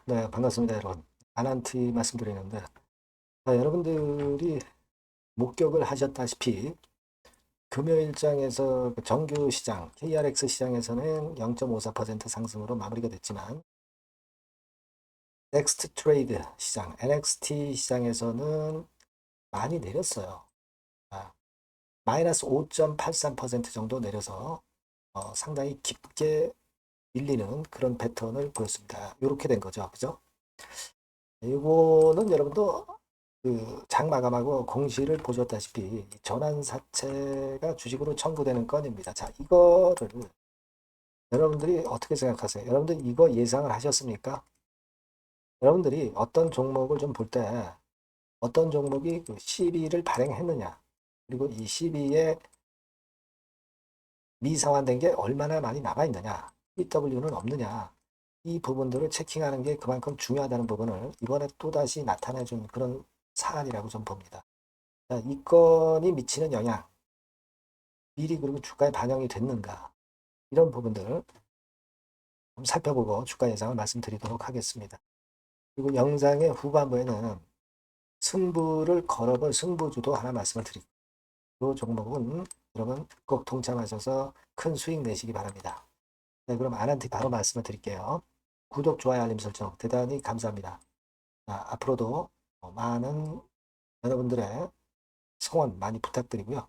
네, 반갑습니다, 여러분. 아난티 말씀드리는데, 자, 여러분들이 목격을 하셨다시피, 금요일장에서 그 정규 시장, KRX 시장에서는 0.54% 상승으로 마무리가 됐지만, 넥스트 트레이드 시장, NXT 시장에서는 많이 내렸어요. 아, 마이너스 5.83% 정도 내려서 상당히 깊게 밀리는 그런 패턴을 보였습니다. 이렇게 된 거죠. 그죠? 이거는 여러분도 그 장 마감하고 공시를 보셨다시피 전환사채가 주식으로 청구되는 건입니다. 자, 이거를 여러분들이 어떻게 생각하세요? 여러분들 이거 예상을 하셨습니까? 여러분들이 어떤 종목을 좀 볼 때 어떤 종목이 그 CB를 발행했느냐, 그리고 이 CB에 미상환된 게 얼마나 많이 남아있느냐, PW는 없느냐, 이 부분들을 체킹하는 게 그만큼 중요하다는 부분을 이번에 또다시 나타내준 그런 사안이라고 좀 봅니다. 자, 이 건이 미치는 영향, 미리 그리고 주가에 반영이 됐는가, 이런 부분들 좀 살펴보고 주가 예상을 말씀드리도록 하겠습니다. 그리고 영상의 후반부에는 승부를 걸어볼 승부주도 하나 말씀을 드리고, 이 종목은 여러분 꼭 동참하셔서 큰 수익 내시기 바랍니다. 네, 그럼 아난티 바로 말씀을 드릴게요. 구독, 좋아요, 알림 설정 대단히 감사합니다. 자, 앞으로도 많은 여러분들의 성원 많이 부탁드리고요.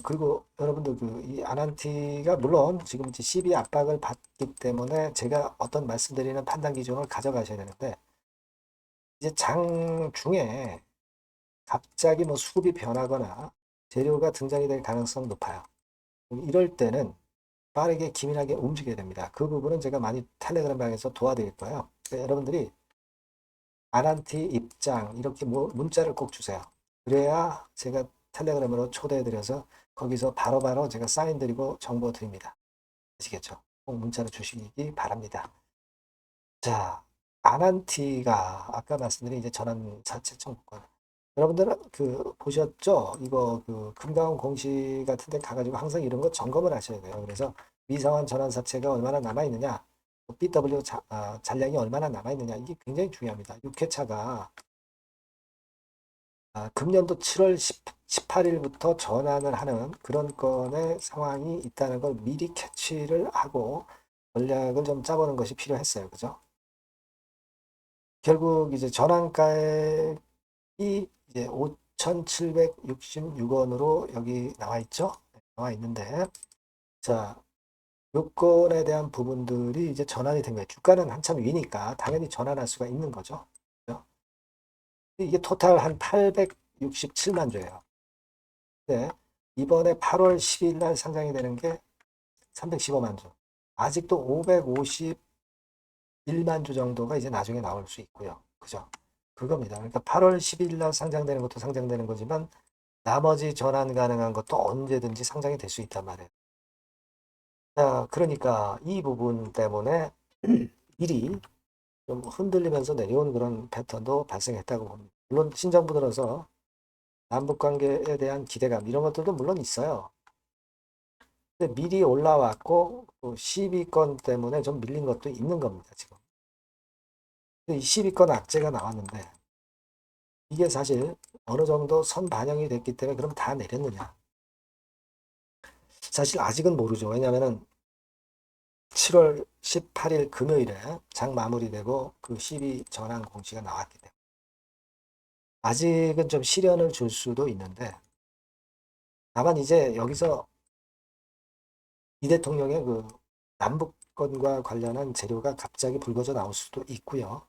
그리고 여러분들 이 아난티가 물론 지금 이제 12 압박을 받기 때문에 제가 어떤 말씀드리는 판단 기준을 가져가셔야 되는데, 이제 장 중에 갑자기 뭐 수급이 변하거나 재료가 등장이 될 가능성 높아요. 이럴 때는 빠르게 기민하게 움직여야 됩니다. 그 부분은 제가 많이 텔레그램 방에서 도와드릴 거예요. 그러니까 여러분들이 아난티 입장 이렇게 문자를 꼭 주세요. 그래야 제가 텔레그램으로 초대해드려서 거기서 바로바로 제가 사인 드리고 정보 드립니다. 아시겠죠? 꼭 문자로 주시기 바랍니다. 자, 아난티가 아까 말씀드린 이제 전환 사채 청구권. 여러분들은 그 보셨죠? 이거 그 금강원 공시 같은 데 가가지고 항상 이런 거 점검을 하셔야 돼요. 그래서 미상환 전환 사채가 얼마나 남아 있느냐, BW 잔량이 얼마나 남아 있느냐, 이게 굉장히 중요합니다. 6회차가 금년도 7월 18일부터 전환을 하는 그런 건의 상황이 있다는 걸 미리 캐치를 하고 전략을 좀 짜보는 것이 필요했어요. 그죠? 결국 이제 전환가액이 이제 5,766원으로 여기 나와 있죠? 나와 있는데, 자, 요건에 대한 부분들이 이제 전환이 된 거예요. 주가는 한참 위니까 당연히 전환할 수가 있는 거죠. 그죠? 이게 토탈 한 867만 주예요. 네. 이번에 8월 10일 날 상장이 되는 게 315만 주. 아직도 551만 주 정도가 이제 나중에 나올 수 있고요. 그죠? 그겁니다. 그러니까 8월 10일 날 상장되는 것도 상장되는 거지만 나머지 전환 가능한 것도 언제든지 상장이 될 수 있단 말이에요. 자, 그러니까 이 부분 때문에 미리 좀 흔들리면서 내려온 그런 패턴도 발생했다고 봅니다. 물론 신정부 들어서 남북 관계에 대한 기대감 이런 것들도 물론 있어요. 근데 미리 올라왔고 또 12건 때문에 좀 밀린 것도 있는 겁니다, 지금. 이 12건 악재가 나왔는데 이게 사실 어느 정도 선 반영이 됐기 때문에 그럼 다 내렸느냐? 사실 아직은 모르죠. 왜냐하면 7월 18일 금요일에 장 마무리되고 그 12 전환 공시가 나왔기 때문에 아직은 좀 시련을 줄 수도 있는데, 다만 이제 여기서 이 대통령의 그 남북권과 관련한 재료가 갑자기 불거져 나올 수도 있고요.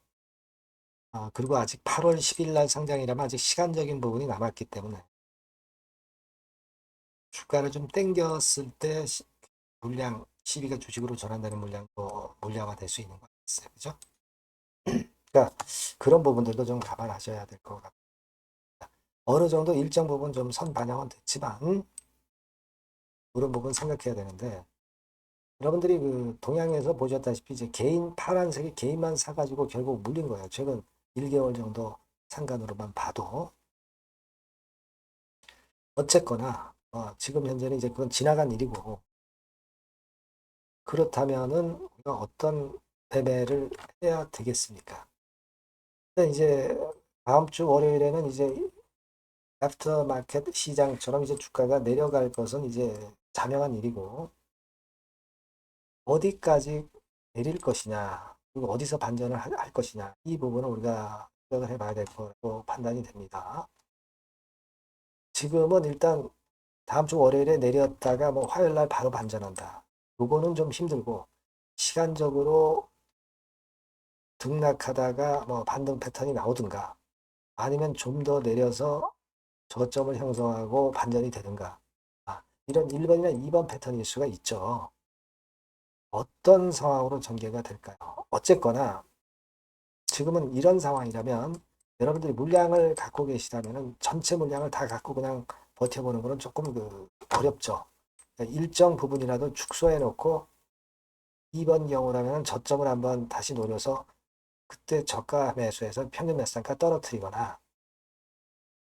그리고 아직 8월 10일 날 상장이라면 아직 시간적인 부분이 남았기 때문에 주가를 좀 땡겼을 때 물량, 시비가 주식으로 전환되는 물량도 물량화 될 수 있는 것 같아요. 그죠? 그러니까 그런 부분들도 좀 감안하셔야 될 것 같아요. 어느 정도 일정 부분 좀 선 반영은 됐지만 그런 부분 생각해야 되는데, 여러분들이 그 동양에서 보셨다시피 이제 개인 파란색이 개인만 사가지고 결국 물린 거예요. 최근 1개월 정도 상간으로만 봐도. 어쨌거나 지금 현재는 이제 그건 지나간 일이고, 그렇다면은 우리가 어떤 매매를 해야 되겠습니까? 근데 이제 다음 주 월요일에는 이제 애프터 마켓 시장처럼 이제 주가가 내려갈 것은 이제 자명한 일이고, 어디까지 내릴 것이냐, 그리고 어디서 반전을 할 것이냐, 이 부분은 우리가 생각을 해봐야 될 거라고 판단이 됩니다. 지금은 일단 다음 주 월요일에 내렸다가 뭐 화요일 날 바로 반전한다. 요거는 좀 힘들고, 시간적으로 등락하다가 뭐 반등 패턴이 나오든가, 아니면 좀 더 내려서 저점을 형성하고 반전이 되든가, 이런 1번이나 2번 패턴일 수가 있죠. 어떤 상황으로 전개가 될까요? 어쨌거나 지금은 이런 상황이라면 여러분들이 물량을 갖고 계시다면 전체 물량을 다 갖고 그냥 버텨보는 것은 조금 어렵죠. 그러니까 일정 부분이라도 축소해 놓고 2번 경우라면 저점을 한번 다시 노려서 그때 저가 매수해서 평균 매수단가 떨어뜨리거나,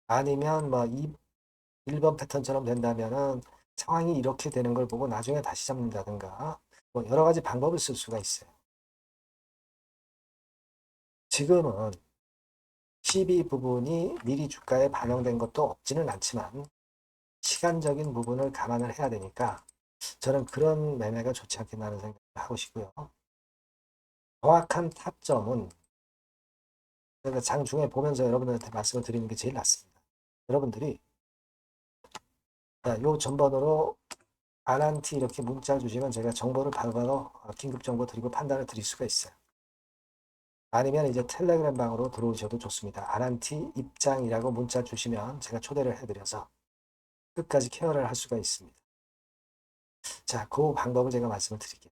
아니면 뭐 1번 패턴처럼 된다면은 상황이 이렇게 되는 걸 보고 나중에 다시 잡는다든가, 뭐 여러 가지 방법을 쓸 수가 있어요. 지금은 12 부분이 미리 주가에 반영된 것도 없지는 않지만 시간적인 부분을 감안을 해야 되니까 저는 그런 매매가 좋지 않겠나는 생각을 하고 싶고요. 정확한 타점은 제가 장중에 보면서 여러분들한테 말씀을 드리는 게 제일 낫습니다. 여러분들이 요 전번호로 아난티 이렇게 문자 주시면 제가 정보를 바로바로 긴급 정보 드리고 판단을 드릴 수가 있어요. 아니면 이제 텔레그램 방으로 들어오셔도 좋습니다. 아난티 입장이라고 문자 주시면 제가 초대를 해드려서 끝까지 케어를 할 수가 있습니다. 자, 그 방법을 제가 말씀을 드릴게요.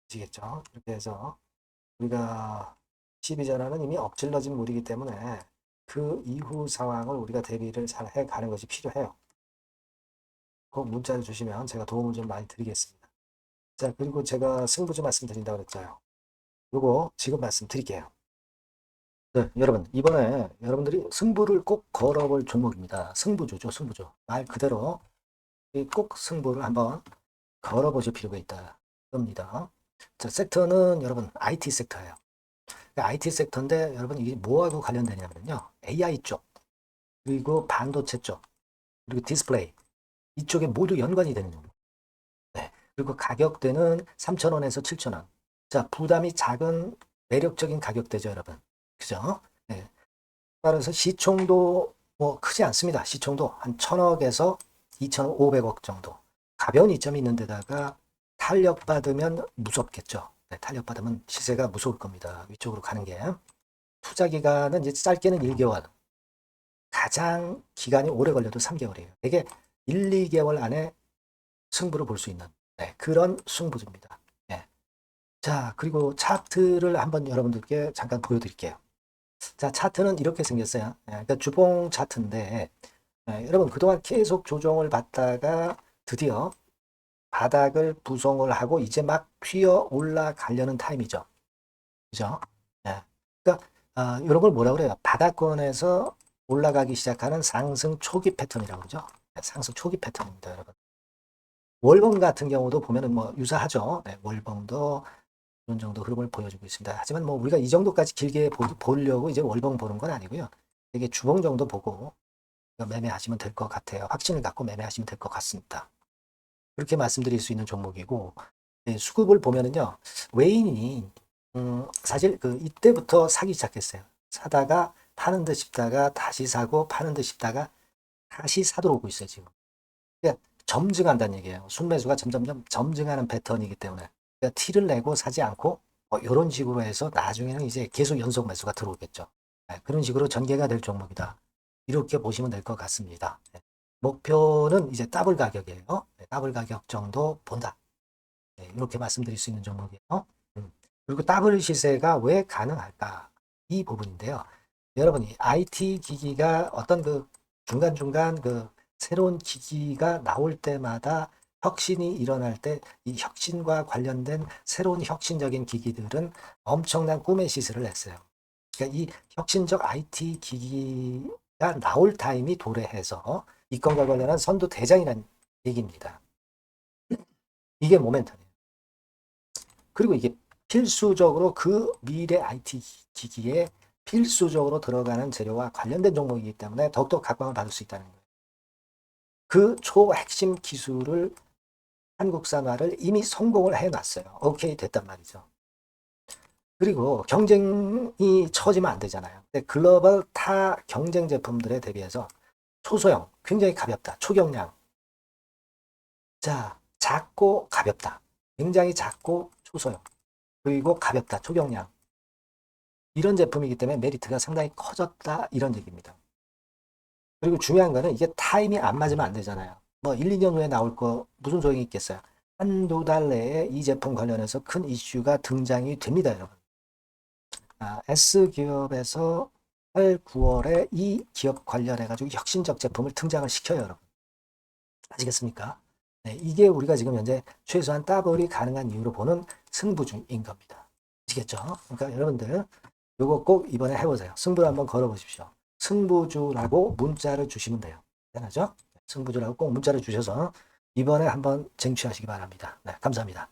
아시겠죠? 이렇게 해서 우리가 12전환은 이미 엎질러진 물이기 때문에 그 이후 상황을 우리가 대비를 잘 해가는 것이 필요해요. 꼭 문자를 주시면 제가 도움을 좀 많이 드리겠습니다. 자, 그리고 제가 승부주 말씀드린다고 그랬잖아요. 요거 지금 말씀드릴게요. 네, 여러분, 이번에 여러분들이 승부를 꼭 걸어볼 종목입니다. 승부주죠, 승부주. 말 그대로 꼭 승부를 한번 걸어보실 필요가 있다. 겁니다. 자, 섹터는 여러분 IT 섹터예요. IT 섹터인데 여러분 이게 뭐하고 관련되냐면요. AI 쪽, 그리고 반도체 쪽, 그리고 디스플레이 이쪽에 모두 연관이 되는 겁니다. 네. 그리고 가격대는 3,000원에서 7,000원. 자, 부담이 작은 매력적인 가격대죠, 여러분. 그죠? 네. 따라서 시총도 뭐 크지 않습니다. 시총도 한 1,000억에서 2,500억 정도. 가벼운 이점이 있는 데다가 탄력받으면 무섭겠죠. 네, 탄력받으면 시세가 무서울 겁니다. 위쪽으로 가는 게. 투자 기간은 이제 짧게는 1개월, 가장 기간이 오래 걸려도 3개월이에요. 되게 1, 2개월 안에 승부를 볼 수 있는 그런 승부입니다. 네. 자, 그리고 차트를 한번 여러분들께 잠깐 보여드릴게요. 자, 차트는 이렇게 생겼어요. 그러니까 주봉 차트인데 여러분 그동안 계속 조정을 받다가 드디어 바닥을 부성을 하고 이제 막 튀어 올라가려는 타임이죠. 그죠? 네. 그러니까 이런 걸 뭐라 그래요? 바닥권에서 올라가기 시작하는 상승 초기 패턴이라고 그러죠. 네, 상승 초기 패턴입니다, 여러분. 월봉 같은 경우도 보면은 뭐 유사하죠. 네, 월봉도 이런 정도 흐름을 보여주고 있습니다. 하지만 뭐 우리가 이 정도까지 길게 보려고 이제 월봉 보는 건 아니고요. 되게 주봉 정도 보고 매매하시면 될 것 같아요. 확신을 갖고 매매하시면 될 것 같습니다. 그렇게 말씀드릴 수 있는 종목이고, 네, 수급을 보면은요, 외인이 사실 이때부터 사기 시작했어요. 사다가 파는 듯 싶다가 다시 사고 파는 듯 싶다가 다시 사도록 오고 있어요, 지금. 그러니까 점증한다는 얘기예요. 순매수가 점점점 점증하는 패턴이기 때문에. 그러니까 티를 내고 사지 않고 이런 식으로 해서 나중에는 이제 계속 연속 매수가 들어오겠죠. 네, 그런 식으로 전개가 될 종목이다. 이렇게 보시면 될 것 같습니다. 네. 목표는 이제 더블 가격이에요. 네, 더블 가격 정도 본다. 네, 이렇게 말씀드릴 수 있는 종목이에요. 그리고 더블 시세가 왜 가능할까? 이 부분인데요. 여러분이 IT 기기가 어떤 중간중간 새로운 기기가 나올 때마다 혁신이 일어날 때 이 혁신과 관련된 새로운 혁신적인 기기들은 엄청난 꿈의 시세를 냈어요. 그러니까 이 혁신적 IT 기기가 나올 타임이 도래해서 이 건과 관련한 선두 대장이라는 얘기입니다. 이게 모멘텀이에요. 그리고 이게 필수적으로 그 미래 IT 기기에 필수적으로 들어가는 재료와 관련된 종목이기 때문에 더욱더 각광을 받을 수 있다는 거예요. 그 초핵심 기술을 한국산화를 이미 성공을 해놨어요. 오케이 됐단 말이죠. 그리고 경쟁이 처지면 안 되잖아요. 근데 글로벌 타 경쟁 제품들에 대비해서 초소형, 굉장히 가볍다. 초경량. 자, 작고 가볍다. 굉장히 작고 초소형. 그리고 가볍다. 초경량. 이런 제품이기 때문에 메리트가 상당히 커졌다. 이런 얘기입니다. 그리고 중요한 거는 이게 타임이 안 맞으면 안 되잖아요. 뭐 1, 2년 후에 나올 거 무슨 소용이 있겠어요. 한두 달 내에 이 제품 관련해서 큰 이슈가 등장이 됩니다, 여러분. S기업에서 8, 9월에 이 기업 관련해가지고 혁신적 제품을 등장을 시켜요, 여러분. 아시겠습니까? 네, 이게 우리가 지금 현재 최소한 더블이 가능한 이유로 보는 승부주인 겁니다. 아시겠죠? 그러니까 여러분들 요거 꼭 이번에 해보세요. 승부를 한번 걸어보십시오. 승부주라고 문자를 주시면 돼요. 되나죠? 승부주라고 꼭 문자를 주셔서 이번에 한번 쟁취하시기 바랍니다. 네, 감사합니다.